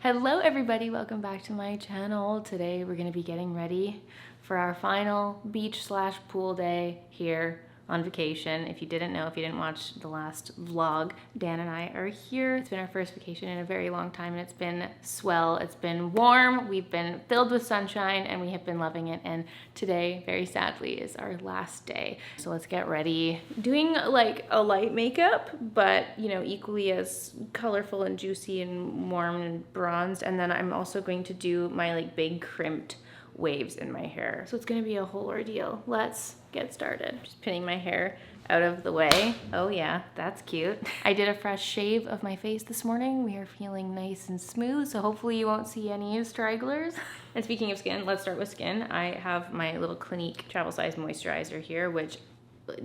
Hello everybody, welcome back to my channel. Today we're going to be getting ready for our final beach/pool day here on vacation. If you didn't know, if you didn't watch the last vlog, Dan and I are here. It's been our first vacation in a very long time and it's been swell. It's been warm, we've been filled with sunshine and we have been loving it. And today, very sadly, is our last day. So let's get ready. Doing like a light makeup, but you know, equally as colorful and juicy and warm and bronzed. And then I'm also going to do my like big crimped waves in my hair. So it's gonna be a whole ordeal. Let's get started. Just pinning my hair out of the way. Oh yeah, that's cute. I did a fresh shave of my face this morning. We are feeling nice and smooth, so hopefully you won't see any stragglers. And speaking of skin, let's start with skin. I have my little Clinique travel size moisturizer here, which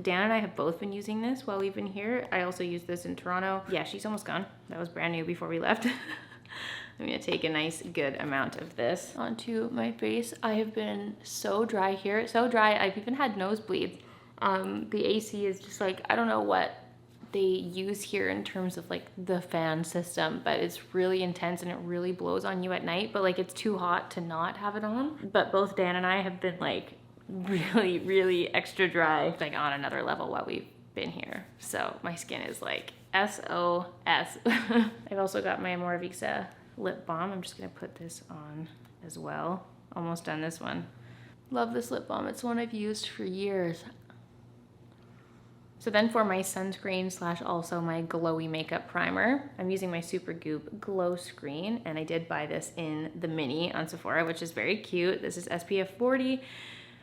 Dan and I have both been using this while we've been here. I also used this in Toronto. Yeah, she's almost gone. That was brand new before we left. I'm gonna take a nice good amount of this onto my face. I have been so dry here, so dry. I've even had nosebleeds. The AC is just like, I don't know what they use here in terms of like the fan system, but it's really intense and it really blows on you at night, but like it's too hot to not have it on. But both Dan and I have been like really extra dry, like on another level while we've been here. So my skin is like SOS. I've also got my Amore Visa lip balm. I'm just gonna put this on as well. Almost done this one. Love this lip balm. It's one I've used for years. So then for my sunscreen / also my glowy makeup primer, I'm using my Supergoop Glow Screen, and I did buy this in the mini on Sephora, which is very cute. This is SPF 40,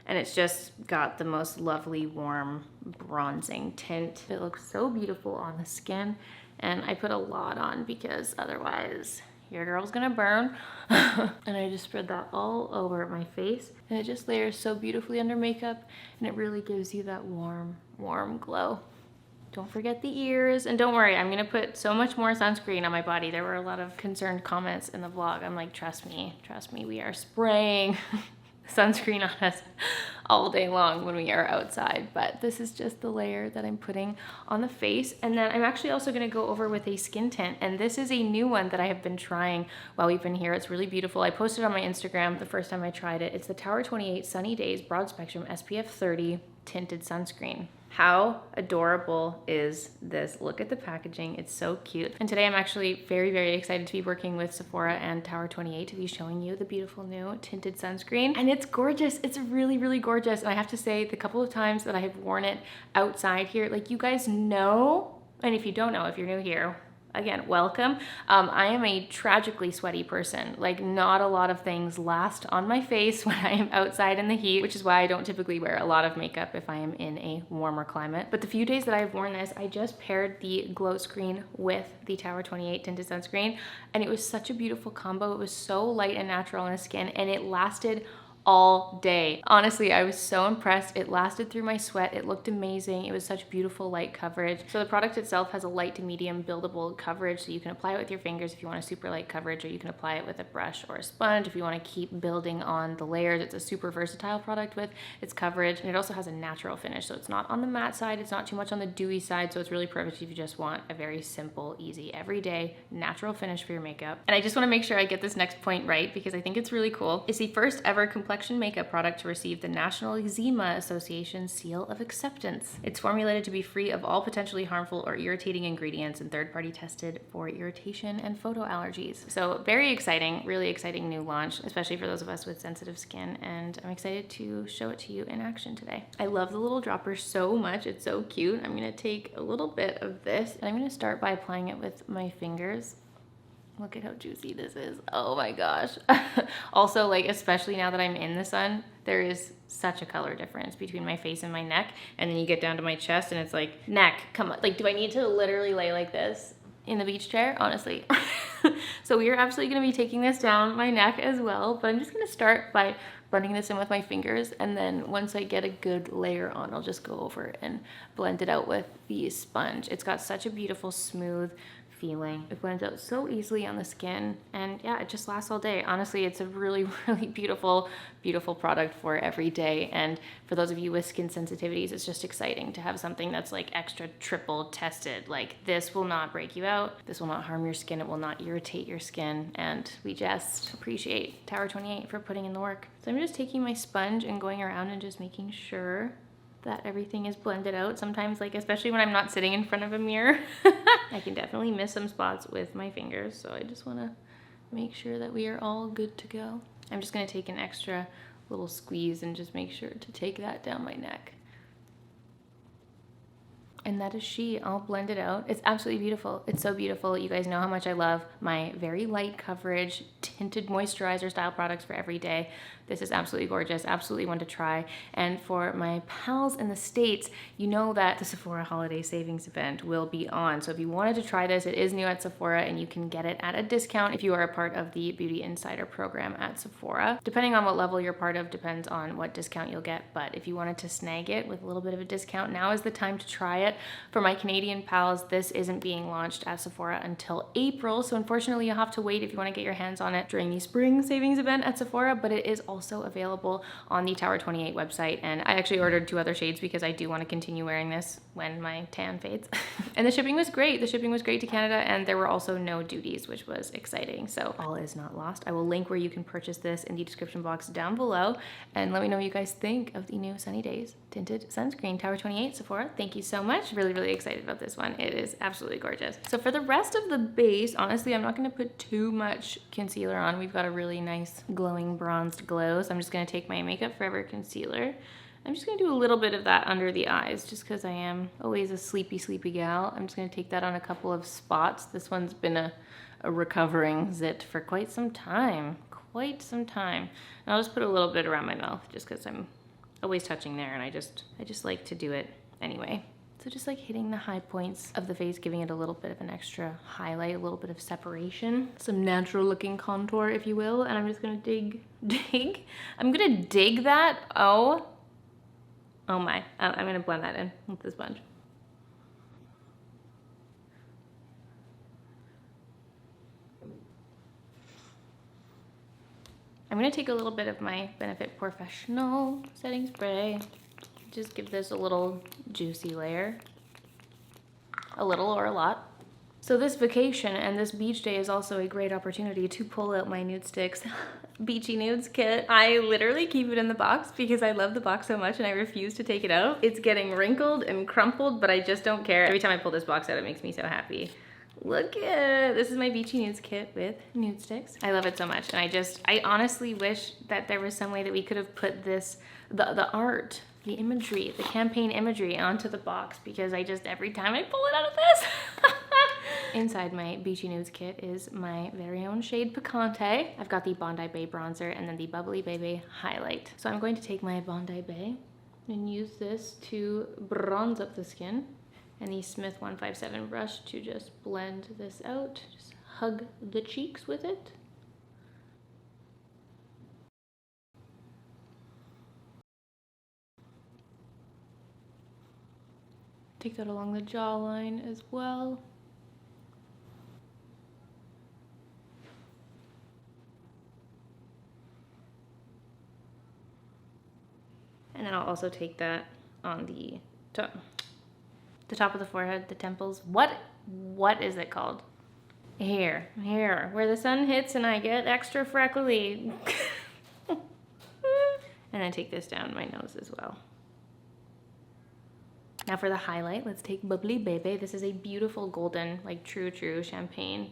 and it's just got the most lovely warm bronzing tint. It looks so beautiful on the skin, and I put a lot on because otherwise your girl's gonna burn. And I just spread that all over my face, and it just layers so beautifully under makeup, and it really gives you that warm glow. Don't forget the ears, and don't worry, I'm gonna put so much more sunscreen on my body. There were a lot of concerned comments in the vlog. I'm like, trust me, we are spraying sunscreen on us all day long when we are outside, but this is just the layer that I'm putting on the face. And then I'm actually also going to go over with a skin tint, and this is a new one that I have been trying while we've been here. It's really beautiful. I posted on my Instagram the first time I tried it. It's the Tower 28 Sunny Days Broad Spectrum SPF 30 Tinted Sunscreen. How adorable is this? Look at the packaging, it's so cute. And today I'm actually very excited to be working with Sephora and Tower 28 to be showing you the beautiful new tinted sunscreen. And it's gorgeous, it's really gorgeous. And I have to say, the couple of times that I have worn it outside here, like you guys know, and if you don't know, if you're new here, again, welcome. I am a tragically sweaty person. Like not a lot of things last on my face when I am outside in the heat, which is why I don't typically wear a lot of makeup if I am in a warmer climate. But the few days that I've worn this, I just paired the Glow Screen with the Tower 28 Tinted Sunscreen, and it was such a beautiful combo. It was so light and natural on the skin, and it lasted all day. Honestly, I was so impressed. It lasted through my sweat. It looked amazing. It was such beautiful light coverage. So the product itself has a light to medium buildable coverage, so you can apply it with your fingers if you want a super light coverage, or you can apply it with a brush or a sponge if you want to keep building on the layers. It's a super versatile product with its coverage, and it also has a natural finish, so it's not on the matte side, it's not too much on the dewy side, so it's really perfect if you just want a very simple, easy, everyday natural finish for your makeup. And I just want to make sure I get this next point right because I think it's really cool. It's the first ever complexion makeup product to receive the National Eczema Association Seal of Acceptance. It's formulated to be free of all potentially harmful or irritating ingredients and third-party tested for irritation and photo allergies. So very exciting, really exciting new launch, especially for those of us with sensitive skin, and I'm excited to show it to you in action today. I love the little dropper so much, it's so cute. I'm gonna take a little bit of this, and I'm gonna start by applying it with my fingers. Look at how juicy this is. Oh my gosh. Also, like, especially now that I'm in the sun, there is such a color difference between my face and my neck. And then you get down to my chest and it's like, neck, come on. Like, do I need to literally lay like this in the beach chair? Honestly. So we are absolutely gonna be taking this down my neck as well, but I'm just gonna start by blending this in with my fingers, and then once I get a good layer on, I'll just go over and blend it out with the sponge. It's got such a beautiful, smooth feeling. It blends out so easily on the skin, and yeah, it just lasts all day. Honestly, it's a really, really beautiful, beautiful product for every day. And for those of you with skin sensitivities, it's just exciting to have something that's like extra triple tested. Like, this will not break you out. This will not harm your skin. It will not irritate your skin. And we just appreciate Tower 28 for putting in the work. So I'm just taking my sponge and going around and just making sure that everything is blended out. Sometimes, like, especially when I'm not sitting in front of a mirror, I can definitely miss some spots with my fingers. So I just wanna make sure that we are all good to go. I'm just gonna take an extra little squeeze and just make sure to take that down my neck. And that is she, all blended out. It's absolutely beautiful. It's so beautiful. You guys know how much I love my very light coverage, tinted moisturizer style products for every day. This is absolutely gorgeous, absolutely one to try. And for my pals in the States, you know that the Sephora holiday savings event will be on. So if you wanted to try this, it is new at Sephora and you can get it at a discount if you are a part of the Beauty Insider program at Sephora. Depending on what level you're part of, depends on what discount you'll get. But if you wanted to snag it with a little bit of a discount, now is the time to try it. For my Canadian pals, this isn't being launched at Sephora until April. So unfortunately, you'll have to wait if you want to get your hands on it during the spring savings event at Sephora, but it is also available on the Tower 28 website. And I actually ordered 2 other shades because I do want to continue wearing this when my tan fades. And the shipping was great. The shipping was great to Canada, and there were also no duties, which was exciting. So all is not lost. I will link where you can purchase this in the description box down below, and let me know what you guys think of the new Sunny Days Tinted Sunscreen, Tower 28, Sephora. Thank you so much. Really, really excited about this one. It is absolutely gorgeous. So for the rest of the base, honestly, I'm not gonna put too much concealer on. We've got a really nice glowing bronzed glow. So I'm just gonna take my Makeup Forever concealer. I'm just gonna do a little bit of that under the eyes just because I am always a sleepy, sleepy gal. I'm just gonna take that on a couple of spots. This one's been a recovering zit for quite some time. And I'll just put a little bit around my mouth just because I'm always touching there, and I just like to do it anyway. So just like hitting the high points of the face, giving it a little bit of an extra highlight, a little bit of separation, some natural looking contour, if you will. And I'm just gonna dig. I'm gonna dig that. Oh my, I'm gonna blend that in with the sponge. I'm gonna take a little bit of my Benefit Professional setting spray. Just give this a little juicy layer. A little or a lot. So this vacation and this beach day is also a great opportunity to pull out my Nudestix Beachy Nudes kit. I literally keep it in the box because I love the box so much and I refuse to take it out. It's getting wrinkled and crumpled, but I just don't care. Every time I pull this box out, it makes me so happy. Look at this is my Beachy Nudes kit with Nudestix. I love it so much, and I honestly wish that there was some way that we could have put this, the art, the imagery, the campaign imagery onto the box, because every time I pull it out of this. Inside my Beachy Nudes kit is my very own shade Picante. I've got the Bondi Bay bronzer and then the Bubbly Baby highlight. So I'm going to take my Bondi Bay and use this to bronze up the skin, and the Smith 157 brush to just blend this out. Just hug the cheeks with it. Take that along the jawline as well. And then I'll also take that on the top of the forehead, the temples. What is it called? Here, where the sun hits and I get extra freckly. And then take this down my nose as well. Now for the highlight, let's take Bubbly Baby. This is a beautiful golden, like true champagne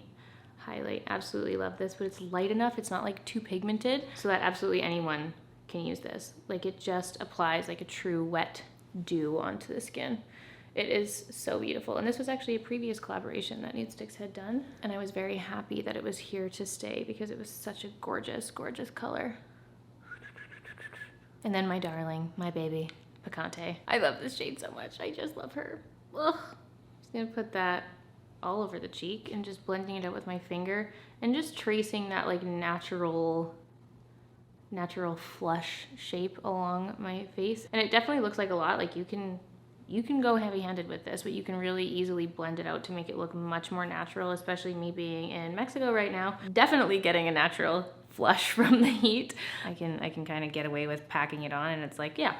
highlight. Absolutely love this, but it's light enough. It's not like too pigmented, so that absolutely anyone can use this. Like, it just applies like a true wet dew onto the skin. It is so beautiful. And this was actually a previous collaboration that Nudestix had done. And I was very happy that it was here to stay because it was such a gorgeous, gorgeous color. And then my darling, my baby, Picante. I love this shade so much. I just love her. Ugh. Just gonna put that all over the cheek and just blending it out with my finger and just tracing that like natural flush shape along my face. And it definitely looks like a lot. Like, you can You can go heavy-handed with this, but you can really easily blend it out to make it look much more natural, especially me being in Mexico right now. Definitely getting a natural flush from the heat. I can kind of get away with packing it on, and it's like, yeah,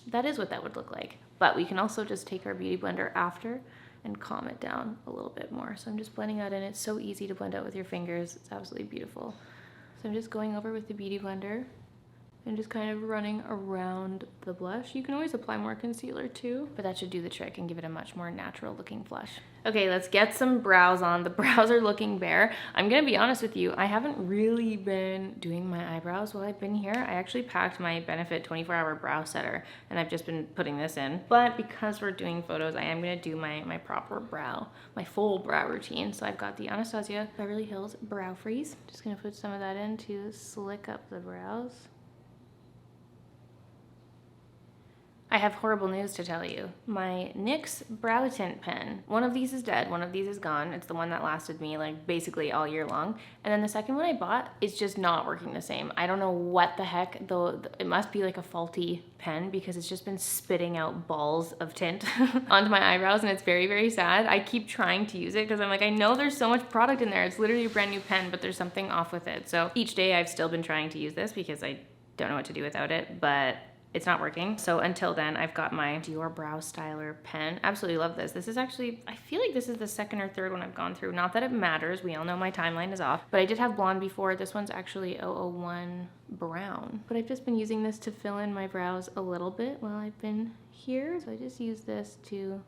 that is what that would look like. But we can also just take our beauty blender after and calm it down a little bit more. So I'm just blending that in. It's so easy to blend out with your fingers. It's absolutely beautiful. So I'm just going over with the beauty blender and just kind of running around the blush. You can always apply more concealer too, but that should do the trick and give it a much more natural looking blush. Okay, let's get some brows on. The brows are looking bare. I'm gonna be honest with you, I haven't really been doing my eyebrows while I've been here. I actually packed my Benefit 24-hour brow setter, and I've just been putting this in. But because we're doing photos, I am gonna do my proper brow, my full brow routine. So I've got the Anastasia Beverly Hills Brow Freeze. Just gonna put some of that in to slick up the brows. I have horrible news to tell you. My NYX brow tint pen, one of these is dead, one of these is gone. It's the one that lasted me like basically all year long. And then the second one I bought, it's just not working the same. I don't know what the heck, though it must be like a faulty pen because it's just been spitting out balls of tint onto my eyebrows, and it's very, very sad. I keep trying to use it because I'm like, I know there's so much product in there. It's literally a brand new pen, but there's something off with it. So each day I've still been trying to use this because I don't know what to do without it, but it's not working. So until then, I've got my Dior Brow Styler pen. Absolutely love this. This is actually, I feel like this is the second or third one I've gone through. Not that it matters. We all know my timeline is off. But I did have blonde before. This one's actually 001 brown. But I've just been using this to fill in my brows a little bit while I've been here. So I just use this to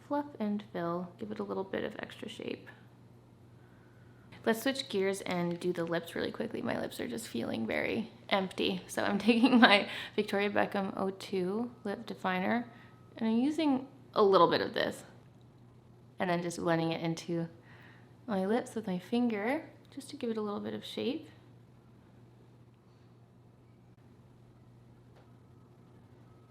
fluff and fill, give it a little bit of extra shape. Let's switch gears and do the lips really quickly. My lips are just feeling very empty. So I'm taking my Victoria Beckham 02 lip definer, and I'm using a little bit of this and then just blending it into my lips with my finger just to give it a little bit of shape.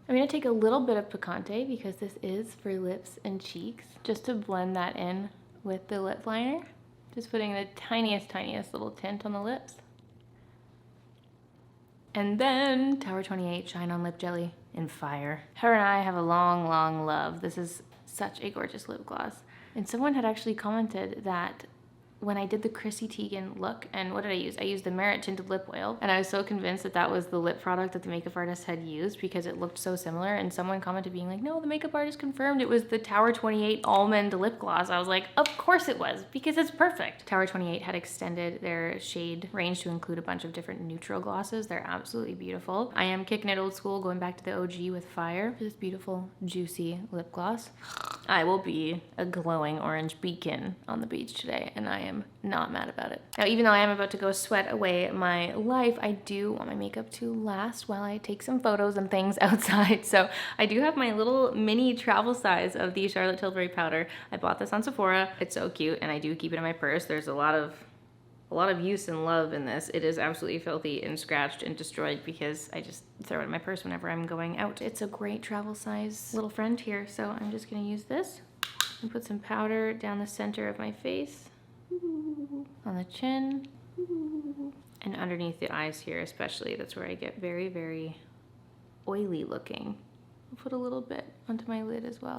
I'm gonna take a little bit of Picante because this is for lips and cheeks, just to blend that in with the lip liner. Just putting the tiniest little tint on the lips. And then Tower 28 Shine On Lip Jelly in Fire. Her and I have a long love. This is such a gorgeous lip gloss. And someone had actually commented that when I did the Chrissy Teigen look, and what did I use? I used the Merit Tinted Lip Oil, and I was so convinced that that was the lip product that the makeup artist had used because it looked so similar, and someone commented being like, no, the makeup artist confirmed it was the Tower 28 Almond Lip Gloss. I was like, of course it was, because it's perfect. Tower 28 had extended their shade range to include a bunch of different neutral glosses. They're absolutely beautiful. I am kicking it old school, going back to the OG with Fire. This beautiful, juicy lip gloss. I will be a glowing orange beacon on the beach today, and I am not mad about it. Now, even though I am about to go sweat away my life, I do want my makeup to last while I take some photos and things outside. So I do have my little mini travel size of the Charlotte Tilbury powder. I bought this on Sephora. It's so cute, and I do keep it in my purse. There's a lot of use and love in this. It is absolutely filthy and scratched and destroyed because I just throw it in my purse whenever I'm going out. It's a great travel size little friend here, so I'm just gonna use this and put some powder down the center of my face, on the chin, and underneath the eyes here especially. That's where I get very oily looking. I'll put a little bit onto my lid as well.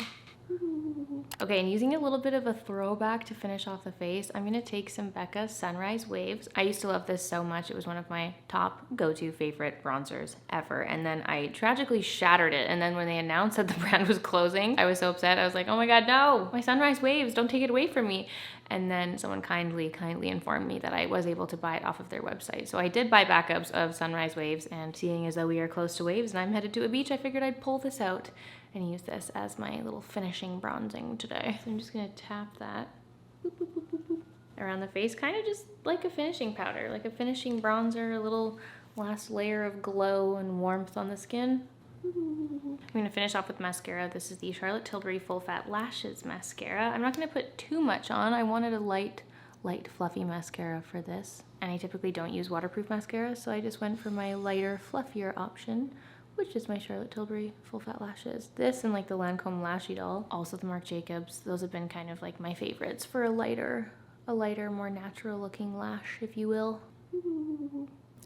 Okay, and using a little bit of a throwback to finish off the face, I'm gonna take some Becca Sunrise Waves. I used to love this so much. It was one of my top go-to favorite bronzers ever. And then I tragically shattered it. And then when they announced that the brand was closing, I was so upset. I was like, oh my God, no, my Sunrise Waves, don't take it away from me. And then someone kindly informed me that I was able to buy it off of their website. So I did buy backups of Sunrise Waves, and seeing as though we are close to waves and I'm headed to a beach, I figured I'd pull this out and use this as my little finishing bronzing today. So I'm just gonna tap that around the face, kind of just like a finishing powder, like a finishing bronzer, a little last layer of glow and warmth on the skin. I'm gonna finish off with mascara. This is the Charlotte Tilbury Full Fat Lashes Mascara. I'm not gonna put too much on. I wanted a light fluffy mascara for this. And I typically don't use waterproof mascara, so I just went for my lighter, fluffier option, which is my Charlotte Tilbury Full Fat Lashes. This and like the Lancome Lashy Doll, also the Marc Jacobs. Those have been kind of like my favorites for a lighter, more natural looking lash, if you will.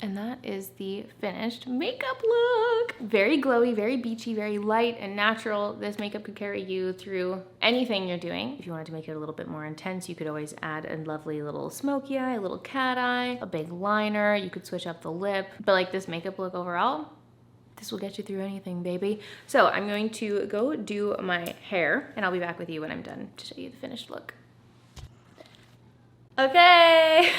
And that is the finished makeup look. Very glowy, very beachy, very light and natural. This makeup could carry you through anything you're doing. If you wanted to make it a little bit more intense, you could always add a lovely little smoky eye, a little cat eye, a big liner. You could switch up the lip. But like this makeup look overall, this will get you through anything, baby. So I'm going to go do my hair and I'll be back with you when I'm done to show you the finished look. Okay.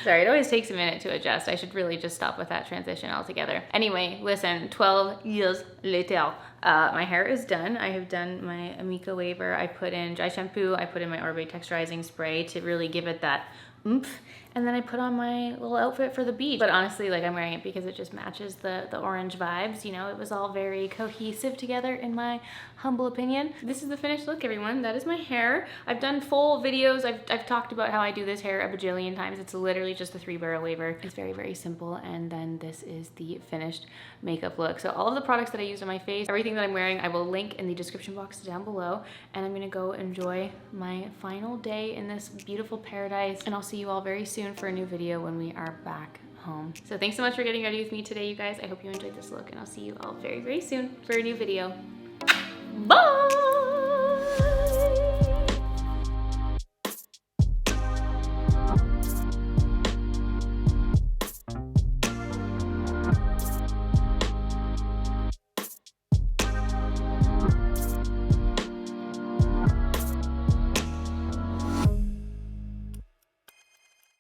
Sorry, it always takes a minute to adjust. I should really just stop with that transition altogether. Anyway, listen, 12 years later, my hair is done. I have done my Amika waver. I put in dry shampoo. I put in my Orbe texturizing spray to really give it that oomph. And then I put on my little outfit for the beach. But honestly, like I'm wearing it because it just matches the orange vibes. You know, it was all very cohesive together in my humble opinion. This is the finished look, everyone. That is my hair. I've done full videos. I've talked about how I do this hair a bajillion times. It's literally just a 3-barrel waver. It's very, very simple. And then this is the finished makeup look. So all of the products that I used on my face, everything that I'm wearing, I will link in the description box down below. And I'm gonna go enjoy my final day in this beautiful paradise. And I'll see you all very soon for a new video when we are back home. So thanks so much for getting ready with me today, you guys. I hope you enjoyed this look and I'll see you all very, very soon for a new video. Bye!